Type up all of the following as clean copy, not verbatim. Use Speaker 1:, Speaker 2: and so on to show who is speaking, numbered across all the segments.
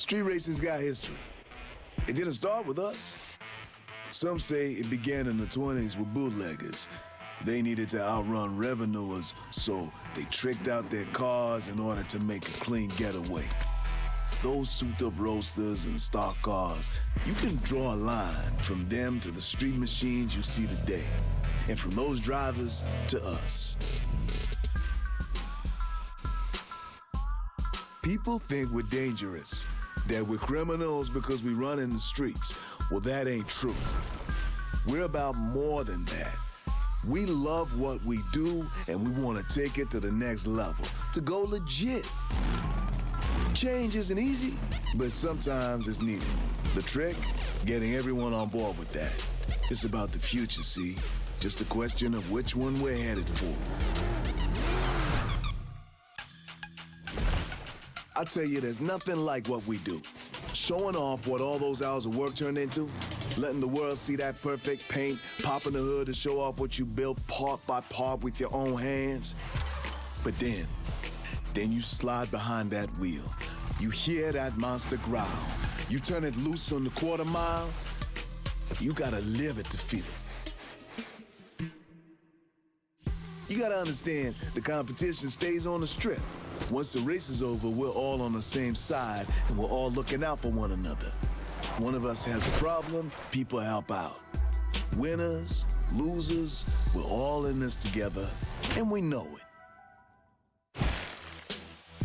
Speaker 1: Street racing's got history. It didn't start with us. Some say it began in the 20s with bootleggers. They needed to outrun revenuers, so they tricked out their cars in order to make a clean getaway. Those souped-up roadsters and stock cars, you can draw a line from them to the street machines you see today, and from those drivers to us. People think we're dangerous, that we're criminals because we run in the streets. Well, that ain't true. We're about more than that. We love what we do, and we want to take it to the next level, to go legit. Change isn't easy, but sometimes it's needed. The trick, getting everyone on board with that. It's about the future, see? Just a question of which one we're headed for. I tell you, there's nothing like what we do. Showing off what all those hours of work turned into, letting the world see that perfect paint, popping the hood to show off what you built part by part with your own hands. But then you slide behind that wheel. You hear that monster growl. You turn it loose on the quarter mile. You gotta live it to feel it. You gotta understand, the competition stays on the strip. Once the race is over, we're all on the same side, and we're all looking out for one another. One of us has a problem, people help out. Winners, losers, we're all in this together, and we know it.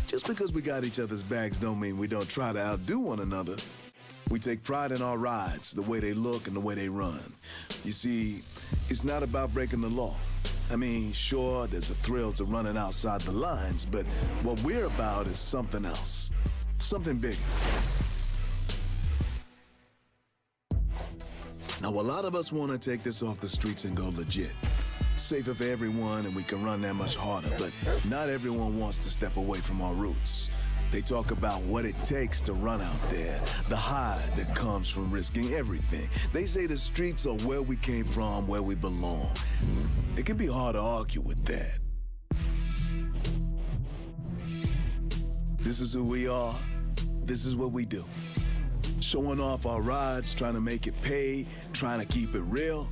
Speaker 1: Just because we got each other's backs don't mean we don't try to outdo one another. We take pride in our rides, the way they look and the way they run. You see, it's not about breaking the law. I mean, sure, there's a thrill to running outside the lines, but what we're about is something else, something bigger. Now, a lot of us want to take this off the streets and go legit. Safer for everyone, and we can run that much harder, but not everyone wants to step away from our roots. They talk about what it takes to run out there, the high that comes from risking everything. They say the streets are where we came from, where we belong. It can be hard to argue with that. This is who we are. This is what we do. Showing off our rides, trying to make it pay, trying to keep it real.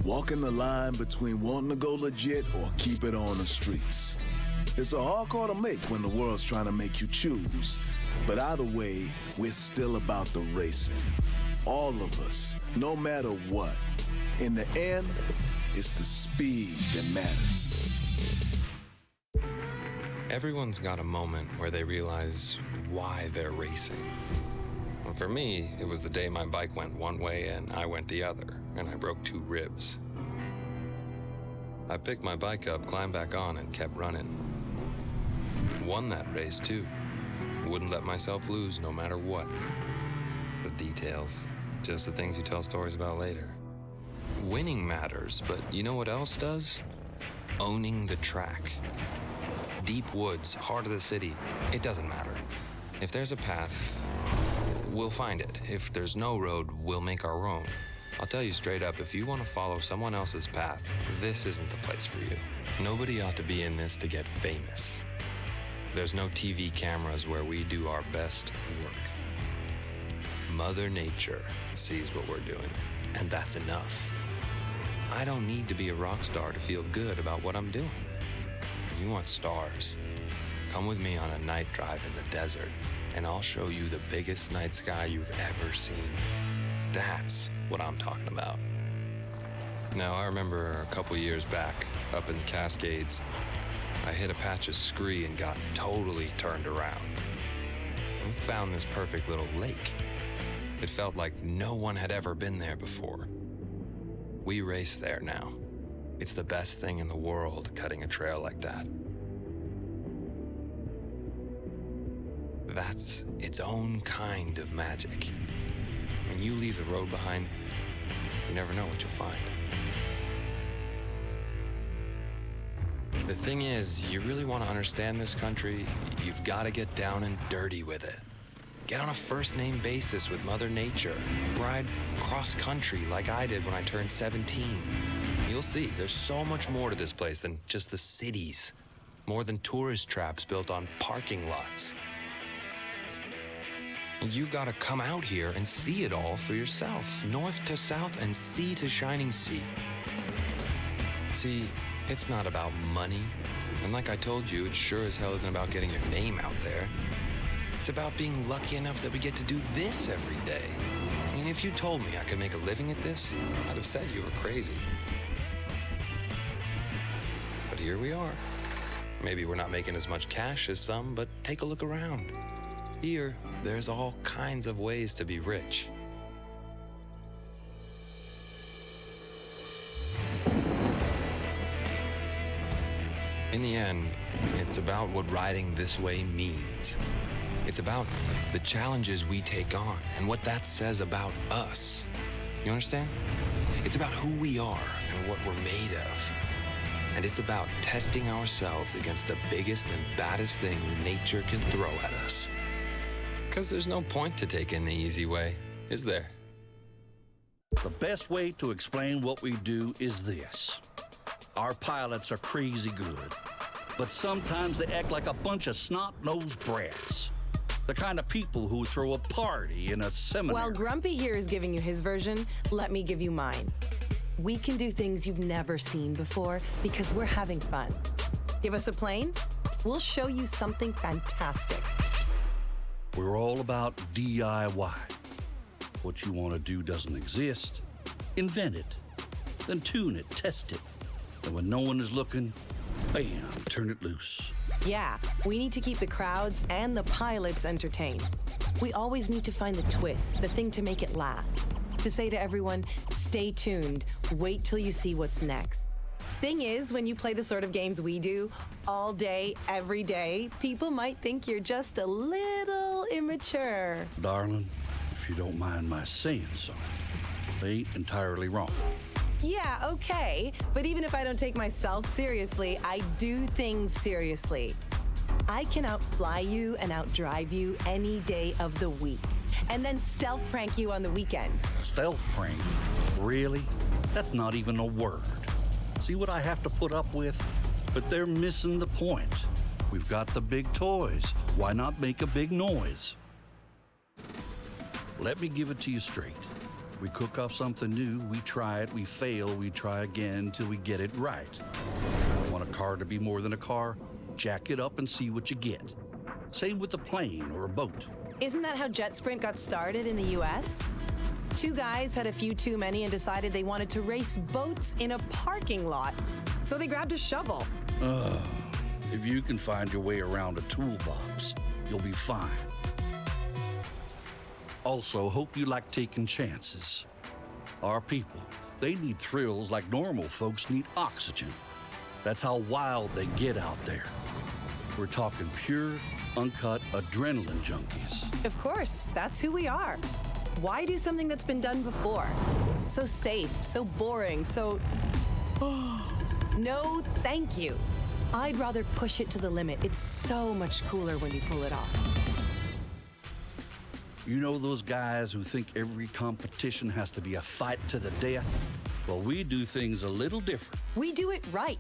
Speaker 1: Walking the line between wanting to go legit or keep it on the streets. It's a hard call to make when the world's trying to make you choose. But either way, we're still about the racing. All of us, no matter what. In the end, it's the speed that matters.
Speaker 2: Everyone's got a moment where they realize why they're racing. And for me, it was the day my bike went one way and I went the other, and I broke 2 ribs. I picked my bike up, climbed back on, and kept running. Won that race, too. Wouldn't let myself lose no matter what. The details, just the things you tell stories about later. Winning matters, but you know what else does? Owning the track. Deep woods, heart of the city, it doesn't matter. If there's a path, we'll find it. If there's no road, we'll make our own. I'll tell you straight up, if you want to follow someone else's path, this isn't the place for you. Nobody ought to be in this to get famous. There's no TV cameras where we do our best work. Mother Nature sees what we're doing, and that's enough. I don't need to be a rock star to feel good about what I'm doing. You want stars? Come with me on a night drive in the desert, and I'll show you the biggest night sky you've ever seen. That's what I'm talking about. Now, I remember a couple years back, up in the Cascades, I hit a patch of scree and got totally turned around. We found this perfect little lake. It felt like no one had ever been there before. We race there now. It's the best thing in the world, cutting a trail like that. That's its own kind of magic. When you leave the road behind, you never know what you'll find. The thing is, you really want to understand this country, you've got to get down and dirty with it. Get on a first-name basis with Mother Nature. Ride cross-country like I did when I turned 17. You'll see, there's so much more to this place than just the cities. More than tourist traps built on parking lots. And you've got to come out here and see it all for yourself, north to south and sea to shining sea. See, it's not about money. And like I told you, it sure as hell isn't about getting your name out there. It's about being lucky enough that we get to do this every day. I mean, if you told me I could make a living at this, I'd have said you were crazy. But here we are. Maybe we're not making as much cash as some, but take a look around. Here, there's all kinds of ways to be rich. In the end, it's about what riding this way means. It's about the challenges we take on and what that says about us. You understand? It's about who we are and what we're made of. And it's about testing ourselves against the biggest and baddest thing nature can throw at us. Because there's no point to taking the easy way, is there?
Speaker 3: The best way to explain what we do is this. Our pilots are crazy good, but sometimes they act like a bunch of snot-nosed brats. The kind of people who throw a party in a seminary.
Speaker 4: While Grumpy here is giving you his version, let me give you mine. We can do things you've never seen before because we're having fun. Give us a plane, we'll show you something fantastic.
Speaker 3: We're all about DIY. What you want to do doesn't exist. Invent it, then tune it, test it. And when no one is looking, bam, turn it loose.
Speaker 4: Yeah, we need to keep the crowds and the pilots entertained. We always need to find the twist, the thing to make it last. To say to everyone, stay tuned, wait till you see what's next. Thing is, when you play the sort of games we do, all day, every day, people might think you're just a little immature.
Speaker 3: Darling, if you don't mind my saying so, they ain't entirely wrong.
Speaker 4: Yeah, okay, but even if I don't take myself seriously, I do things seriously. I can outfly you and outdrive you any day of the week, and then stealth prank you on the weekend.
Speaker 3: Stealth prank? Really? That's not even a word. See what I have to put up with? But they're missing the point. We've got the big toys. Why not make a big noise? Let me give it to you straight. We cook up something new, we try it, we fail, we try again till we get it right. Want a car to be more than a car? Jack it up and see what you get. Same with a plane or a boat.
Speaker 4: Isn't that how Jet Sprint got started in the US? Two guys had a few too many and decided they wanted to race boats in a parking lot. So they grabbed a shovel.
Speaker 3: If you can find your way around a toolbox, you'll be fine. Also, hope you like taking chances. Our people, they need thrills like normal folks need oxygen. That's how wild they get out there. We're talking pure, uncut adrenaline junkies.
Speaker 4: Of course, that's who we are. Why do something that's been done before? So safe, so boring, so... No, thank you. I'd rather push it to the limit. It's so much cooler when you pull it off.
Speaker 3: You know those guys who think every competition has to be a fight to the death? Well, we do things a little different.
Speaker 4: We do it right.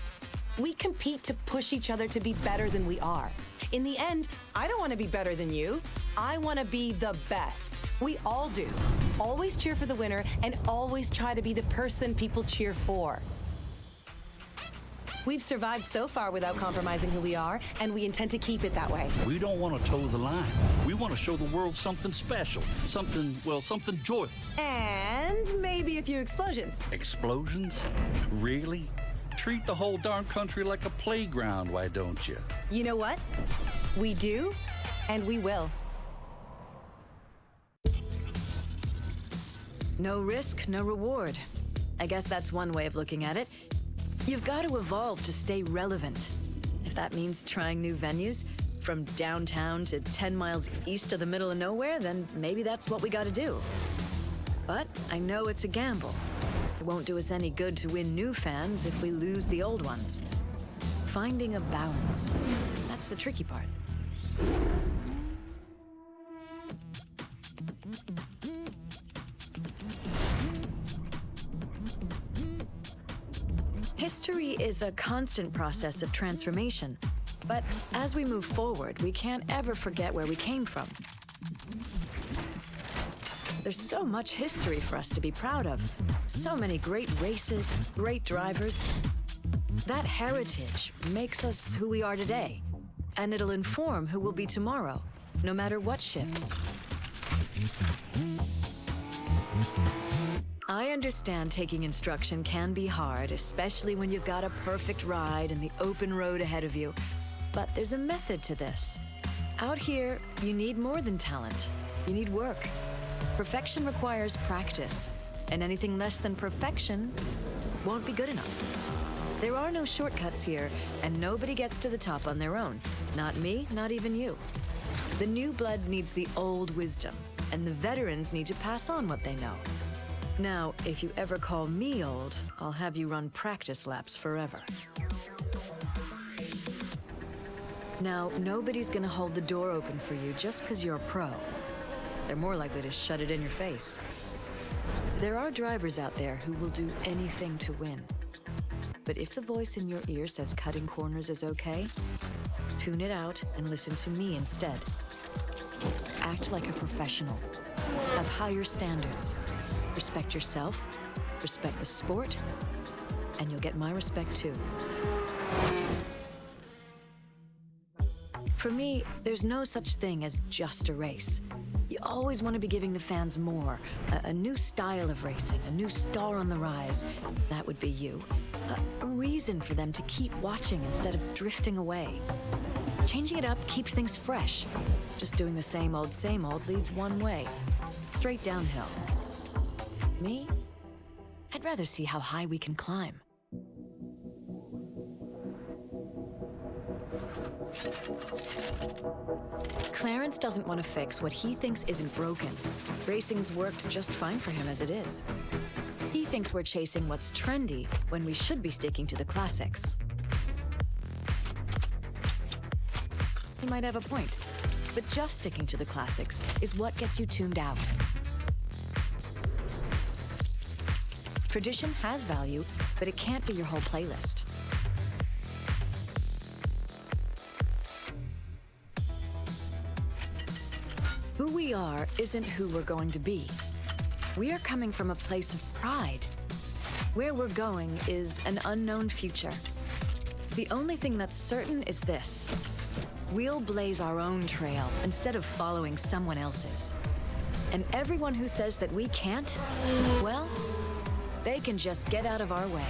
Speaker 4: We compete to push each other to be better than we are. In the end, I don't want to be better than you. I want to be the best. We all do. Always cheer for the winner and always try to be the person people cheer for. We've survived so far without compromising who we are, and we intend to keep it that way.
Speaker 3: We don't want to toe the line. We want to show the world something special, something joyful.
Speaker 4: And maybe a few explosions.
Speaker 3: Explosions? Really? Treat the whole darn country like a playground, why don't you?
Speaker 4: You know what? We do, and we will.
Speaker 5: No risk, no reward. I guess that's one way of looking at it. You've got to evolve to stay relevant. If that means trying new venues, from downtown to 10 miles east of the middle of nowhere, then maybe that's what we got to do. But I know it's a gamble. It won't do us any good to win new fans if we lose the old ones. Finding a balance, that's the tricky part. History is a constant process of transformation, but as we move forward, we can't ever forget where we came from. There's so much history for us to be proud of. So many great races, great drivers. That heritage makes us who we are today, and it'll inform who we'll be tomorrow, no matter what shifts. I understand taking instruction can be hard, especially when you've got a perfect ride and the open road ahead of you. But there's a method to this. Out here, you need more than talent. You need work. Perfection requires practice, and anything less than perfection won't be good enough. There are no shortcuts here, and nobody gets to the top on their own. Not me, not even you. The new blood needs the old wisdom, and the veterans need to pass on what they know. Now, if you ever call me old, I'll have you run practice laps forever. Now, nobody's gonna hold the door open for you just because you're a pro. They're more likely to shut it in your face. There are drivers out there who will do anything to win. But if the voice in your ear says cutting corners is okay, tune it out and listen to me instead. Act like a professional. Have higher standards. Respect yourself, respect the sport, and you'll get my respect too. For me, there's no such thing as just a race. You always want to be giving the fans more. A new style of racing, a new star on the rise. That would be you. A reason for them to keep watching instead of drifting away. Changing it up keeps things fresh. Just doing the same old leads one way. Straight downhill. Me? I'd rather see how high we can climb. Clarence doesn't want to fix what he thinks isn't broken. Racing's worked just fine for him as it is. He thinks we're chasing what's trendy when we should be sticking to the classics. He might have a point, but just sticking to the classics is what gets you tuned out. Tradition has value, but it can't be your whole playlist. Who we are isn't who we're going to be. We are coming from a place of pride. Where we're going is an unknown future. The only thing that's certain is this. We'll blaze our own trail instead of following someone else's. And everyone who says that we can't, well, they can just get out of our way.